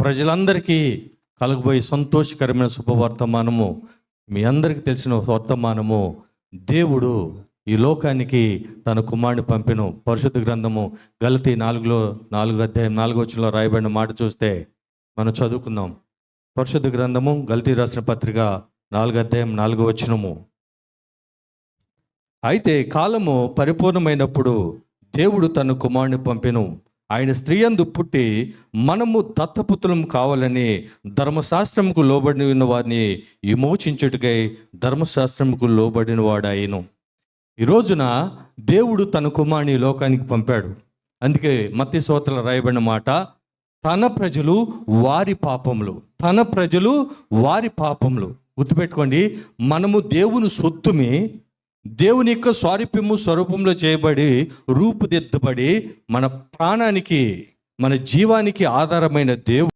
ప్రజలందరికీ కలగబోయే సంతోషకరమైన శుభవర్తమానము, మీ అందరికీ తెలిసిన వర్తమానము, దేవుడు ఈ లోకానికి తన కుమారుని పంపెను. పరిశుద్ధ గ్రంథము గలతీ 4:4 రాయబడిన మాట చూస్తే మనం చదువుకుందాం. పరిశుద్ధ గ్రంథము గలతీ రాసిన పత్రిక 4:4. అయితే కాలము పరిపూర్ణమైనప్పుడు దేవుడు తన కుమారుని పంపెను. ఆయన స్త్రీయందు పుట్టి మనము దత్తపుత్రులం కావాలని ధర్మశాస్త్రముకు లోబడి ఉన్న వారిని విమోచించుటకై ధర్మశాస్త్రముకు లోబడిన వాడాయను. ఈ రోజున దేవుడు తన కుమారుని లోకానికి పంపాడు. అందుకే మత్తయి సువార్తలో రాయబడిన మాట, తన ప్రజలు వారి పాపములు. గుర్తుపెట్టుకోండి, మనము దేవుని సొత్తుమి, దేవుని యొక్క స్వరూపంలో చేయబడి రూపుదిద్దబడి మన ప్రాణానికి, మన జీవానికి ఆధారమైన దేవుడు